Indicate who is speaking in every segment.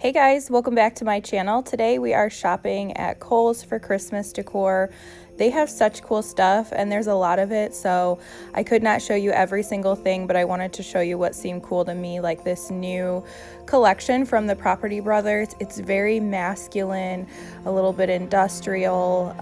Speaker 1: Hey guys, welcome back to my channel. Today we are shopping at Kohls for Christmas decor. They have such cool stuff and there's a lot of it, so I could not show you every single thing, but I wanted to show you what seemed cool to me, like this new collection from the Property Brothers. It's very masculine, a little bit industrial,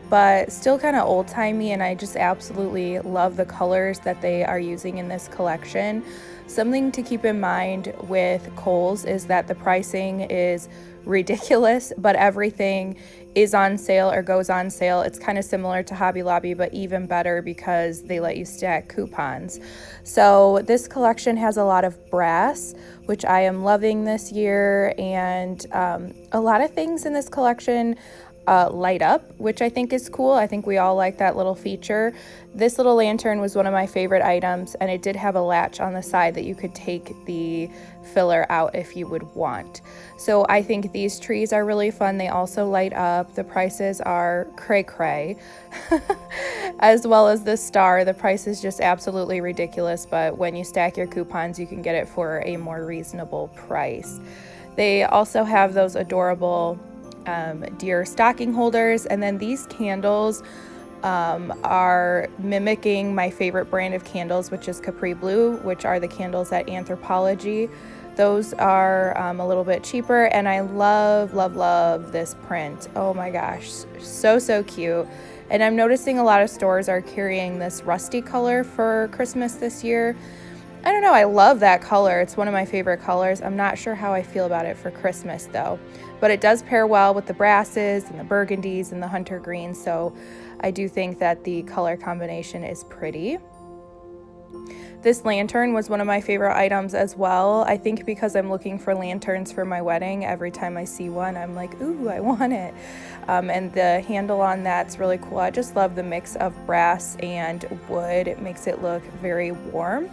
Speaker 1: but still kind of old-timey, and I just absolutely love the colors that they are using in this collection. Something to keep in mind with Kohls is that the pricing is ridiculous, but everything is on sale or goes on sale. It's kind of similar to Hobby Lobby, but even better because they let you stack coupons. So this collection has a lot of brass, which I am loving this year, and a lot of things in this collection light up, which I think is cool. I think we all like that little feature. This little lantern was one of my favorite items, and it did have a latch on the side that you could take the filler out if you would want. So I think these trees are really fun. They also light up. The prices are cray-cray. As well as the star. The price is just absolutely ridiculous, but when you stack your coupons, you can get it for a more reasonable price. They also have those adorable deer stocking holders, and then these candles are mimicking my favorite brand of candles, which is Capri Blue, which are the candles at Anthropologie. Those are a little bit cheaper, and I love this print. Oh my gosh, so cute. And I'm noticing a lot of stores are carrying this rusty color for Christmas this year. I don't know, I love that color. It's one of my favorite colors. I'm not sure how I feel about it for Christmas though, but it does pair well with the brasses and the burgundies and the hunter greens, so I do think that the color combination is pretty. This lantern was one of my favorite items as well. I think because I'm looking for lanterns for my wedding, every time I see one, I'm like, ooh, I want it. And the handle on that's really cool. I just love the mix of brass and wood. It makes it look very warm.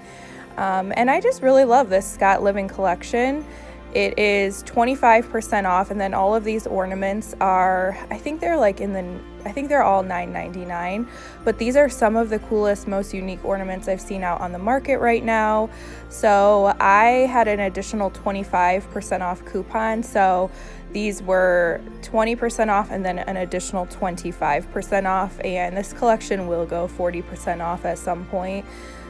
Speaker 1: And I just really love this Scott Living collection. It is 25% off, and then all of these ornaments are, I think they're all $9.99, but these are some of the coolest, most unique ornaments I've seen out on the market right now. So I had an additional 25% off coupon, so these were 20% off and then an additional 25% off, and this collection will go 40% off at some point.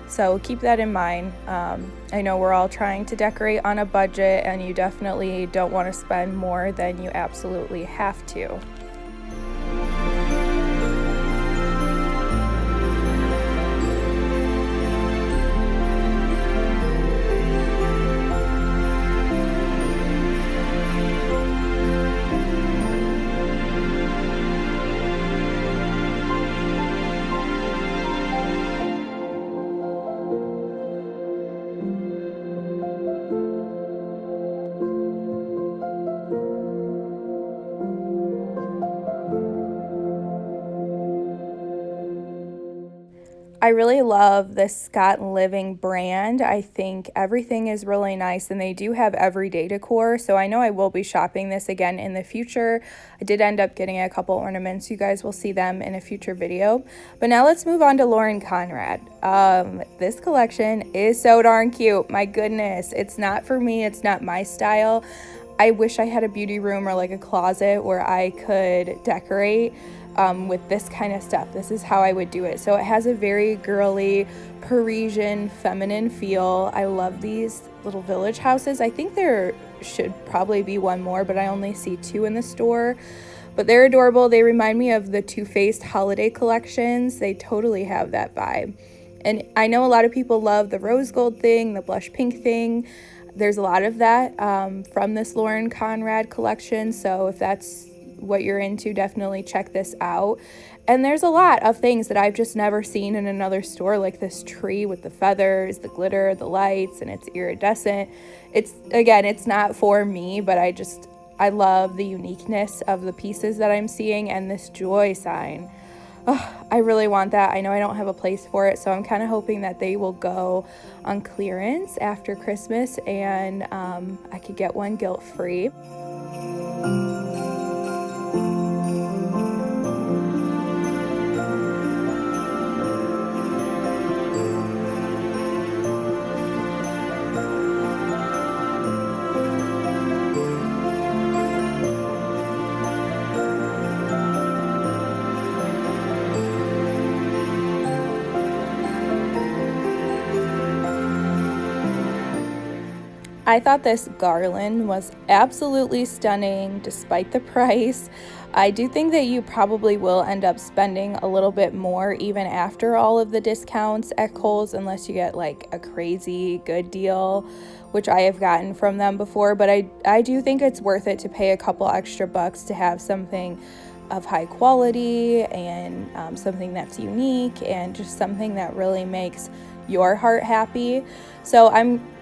Speaker 1: So keep that in mind. I know we're all trying to decorate on a budget, and you definitely don't want to spend more than you absolutely have to. I really love this Scott Living brand. I think everything is really nice, and they do have everyday decor, so I know I will be shopping this again in the future. I did end up getting a couple ornaments. You guys will see them in a future video. But now let's move on to Lauren Conrad. This collection is so darn cute. My goodness, it's not for me. It's not my style. I wish I had a beauty room or like a closet where I could decorate with this kind of stuff. This is how I would do it. So it has a very girly, Parisian, feminine feel. I love these little village houses. I think there should probably be one more, but I only see two in the store. But they're adorable. They remind me of the Too Faced holiday collections. They totally have that vibe. And I know a lot of people love the rose gold thing, the blush pink thing. There's a lot of that from this Lauren Conrad collection. So if that's what you're into, definitely check this out. And there's a lot of things that I've just never seen in another store, like this tree with the feathers, the glitter, the lights, and it's iridescent. It's not for me, but I love the uniqueness of the pieces that I'm seeing. And this joy sign, I really want that. I know I don't have a place for it, so I'm kind of hoping that they will go on clearance after Christmas, and I could get one guilt-free. I thought this garland was absolutely stunning despite the price. I do think that you probably will end up spending a little bit more even after all of the discounts at Kohl's, unless you get like a crazy good deal, which I have gotten from them before. But I do think it's worth it to pay a couple extra bucks to have something of high quality and something that's unique and just something that really makes your heart happy. So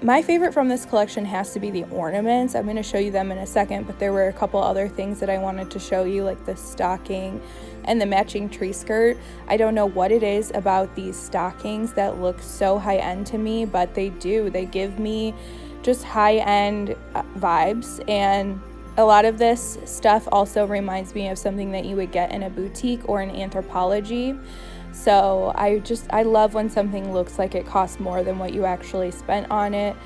Speaker 1: my favorite from this collection has to be the ornaments. I'm going to show you them in a second, but there were a couple other things that I wanted to show you, like the stocking and the matching tree skirt. I don't know what it is about these stockings that look so high-end to me, but they do. They give me just high-end vibes, and a lot of this stuff also reminds me of something that you would get in a boutique or an Anthropologie. So I love when something looks like it costs more than what you actually spent on it.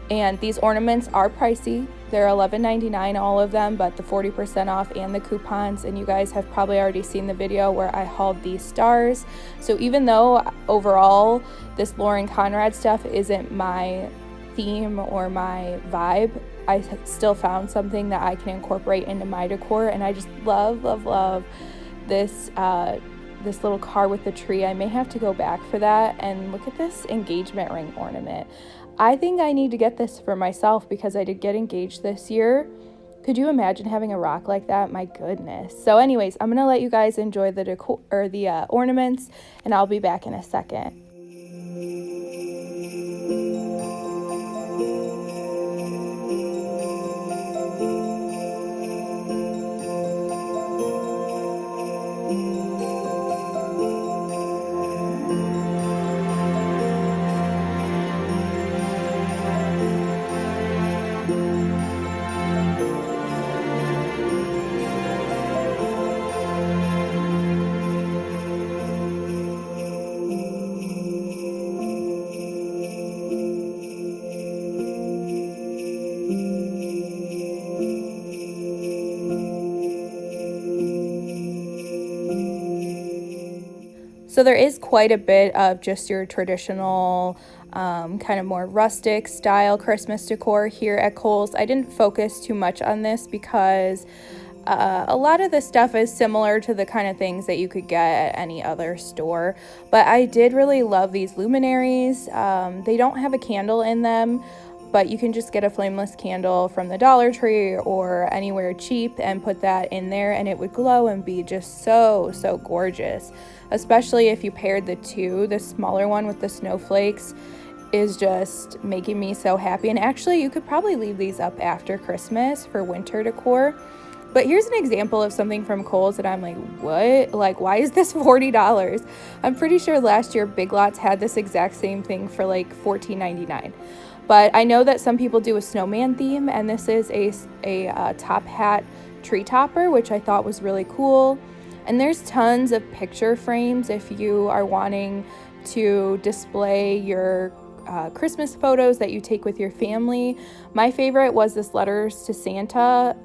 Speaker 1: And these ornaments are pricey. They're $11.99 all of them, but the 40% off and the coupons, and you guys have probably already seen the video where I hauled these stars. So even though overall this Lauren Conrad stuff isn't my theme or my vibe, I still found something that I can incorporate into my decor, and I just love this this little car with the tree. I may have to go back for that. And look at this engagement ring ornament. I think I need to get this for myself because I did get engaged this year. Could you imagine having a rock like that? My goodness. So anyways, I'm gonna let you guys enjoy the decor or the ornaments, and I'll be back in a second. So there is quite a bit of just your traditional kind of more rustic style Christmas decor here at Kohl's. I didn't focus too much on this because a lot of the stuff is similar to the kind of things that you could get at any other store. But I did really love these luminaries. They don't have a candle in them, but you can just get a flameless candle from the Dollar Tree or anywhere cheap and put that in there, and it would glow and be just so gorgeous. Especially if you paired the two. The smaller one with the snowflakes is just making me so happy. And actually, you could probably leave these up after Christmas for winter decor. But here's an example of something from Kohl's that I'm like, what? Like, why is this $40? I'm pretty sure last year Big Lots had this exact same thing for like $14.99. But I know that some people do a snowman theme, and this is a top hat tree topper, which I thought was really cool. And there's tons of picture frames if you are wanting to display your Christmas photos that you take with your family. My favorite was this letters to Santa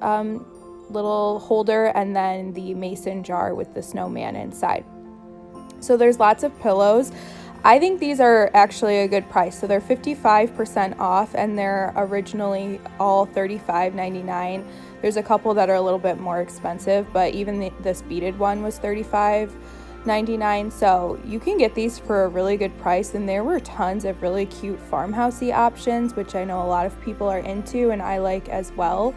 Speaker 1: little holder, and then the mason jar with the snowman inside. So there's lots of pillows. I think these are actually a good price. So they're 55% off, and they're originally all $35.99. There's a couple that are a little bit more expensive, but even this beaded one was $35.99. So you can get these for a really good price, and there were tons of really cute farmhousey options, which I know a lot of people are into and I like as well.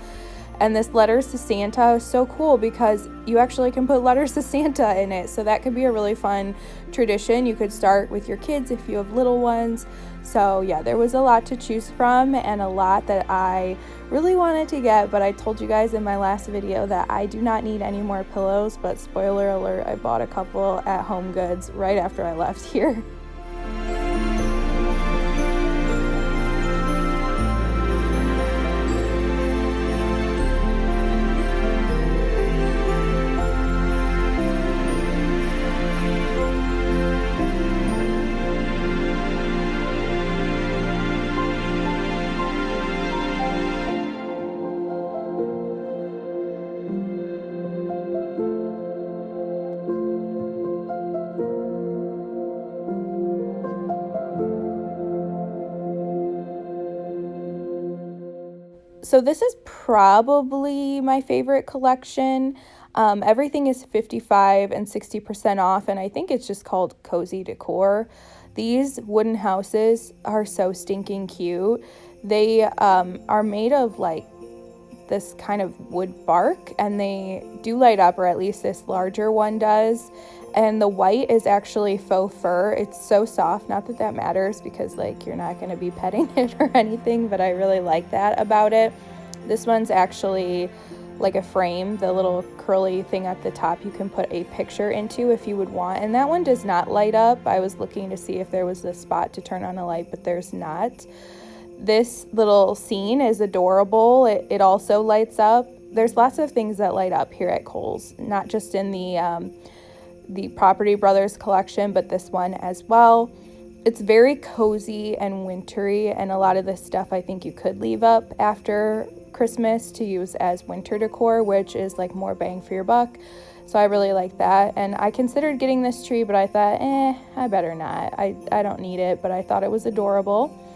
Speaker 1: And this letters to Santa is so cool because you actually can put letters to Santa in it. So that could be a really fun tradition. You could start with your kids if you have little ones. So yeah, there was a lot to choose from and a lot that I really wanted to get, but I told you guys in my last video that I do not need any more pillows, but spoiler alert, I bought a couple at Home Goods right after I left here. So this is probably my favorite collection. Everything is 55 and 60% off, and I think it's just called Cozy Decor. These wooden houses are so stinking cute. They are made of like this kind of wood bark, and they do light up, or at least this larger one does. And the white is actually faux fur. It's so soft. Not that that matters, because like you're not going to be petting it or anything, but I really like that about it. This one's actually like a frame. The little curly thing at the top you can put a picture into if you would want, and that one does not light up. I was looking to see if there was a spot to turn on a light, but there's not. This little scene is adorable. It also lights up. There's lots of things that light up here at Kohls, not just in the Property Brothers collection, but this one as well. It's very cozy and wintry, and a lot of this stuff I think you could leave up after Christmas to use as winter decor, which is like more bang for your buck. So I really like that. And I considered getting this tree, but I thought, I better not. I don't need it, but I thought it was adorable.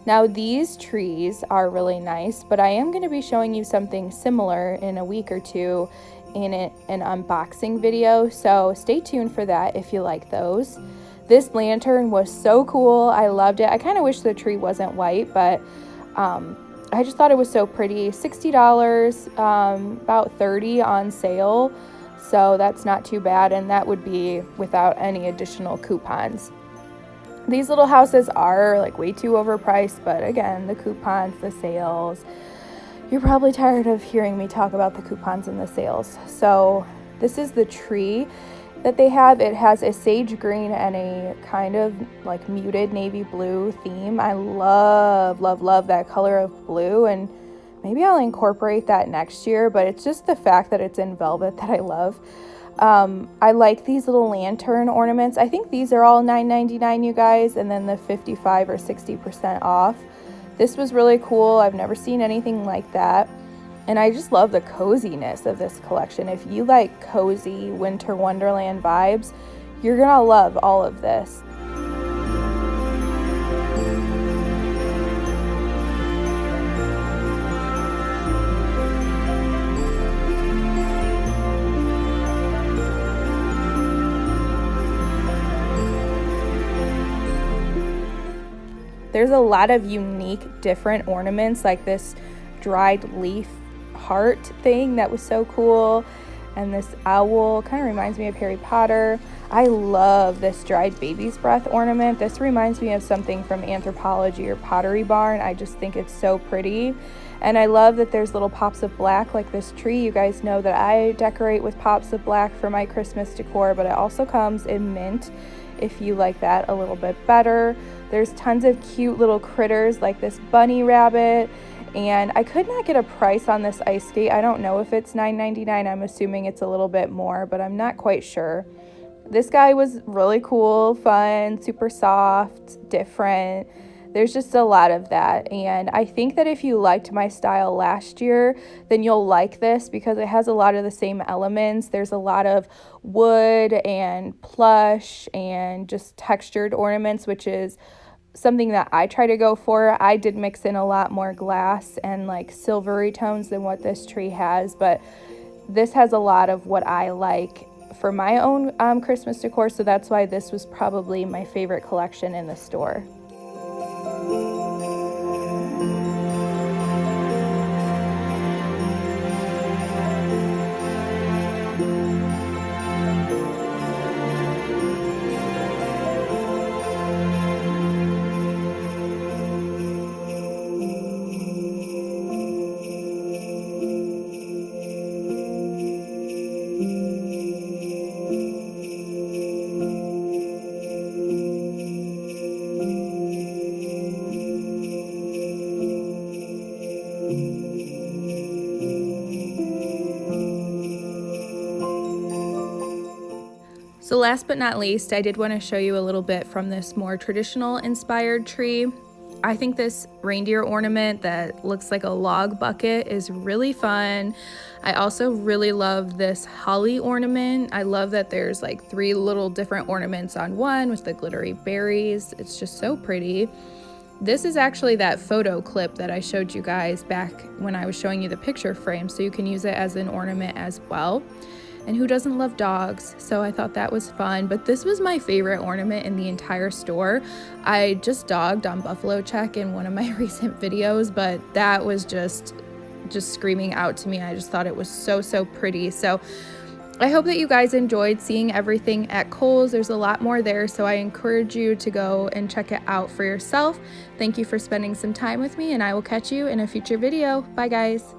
Speaker 1: Now these trees are really nice, but I am going to be showing you something similar in a week or two in an unboxing video, so stay tuned for that if you like those. This lantern was so cool. I loved it. I kind of wish the tree wasn't white, but I just thought it was so pretty. $60, about $30 on sale, so that's not too bad, and that would be without any additional coupons. These little houses are like way too overpriced, but again, the coupons, the sales, you're probably tired of hearing me talk about the coupons and the sales. So this is the tree that they have. It has a sage green and a kind of like muted navy blue theme. I love, love, love that color of blue, and maybe I'll incorporate that next year, but it's just the fact that it's in velvet that I love. I like these little lantern ornaments. I think these are all $9.99, you guys, and then the 55 or 60% off. This was really cool. I've never seen anything like that. And I just love the coziness of this collection. If you like cozy winter wonderland vibes, you're gonna love all of this. There's a lot of unique different ornaments, like this dried leaf heart thing that was so cool, and this owl kind of reminds me of Harry Potter. I love this dried baby's breath ornament. This reminds me of something from Anthropology or Pottery Barn. I just think it's so pretty, and I love that there's little pops of black like this tree. You guys know that I decorate with pops of black for my Christmas decor, but it also comes in mint if you like that a little bit better. There's tons of cute little critters like this bunny rabbit, and I could not get a price on this ice skate. I don't know if it's $9.99. I'm assuming it's a little bit more, but I'm not quite sure. This guy was really cool, fun, super soft, different. There's just a lot of that, and I think that if you liked my style last year, then you'll like this because it has a lot of the same elements. There's a lot of wood and plush and just textured ornaments, which is something that I try to go for. I did mix in a lot more glass and like silvery tones than what this tree has, but this has a lot of what I like for my own Christmas decor, so that's why this was probably my favorite collection in the store. So last but not least, I did want to show you a little bit from this more traditional inspired tree. I think this reindeer ornament that looks like a log bucket is really fun. I also really love this holly ornament. I love that there's like 3 little different ornaments on one with the glittery berries. It's just so pretty. This is actually that photo clip that I showed you guys back when I was showing you the picture frame, so you can use it as an ornament as well. And who doesn't love dogs? So I thought that was fun. But this was my favorite ornament in the entire store. I just dogged on Buffalo Check in one of my recent videos, but that was just screaming out to me. I just thought it was so pretty. So I hope that you guys enjoyed seeing everything at Kohls. There's a lot more there, so I encourage you to go and check it out for yourself. Thank you for spending some time with me, and I will catch you in a future video. Bye, guys.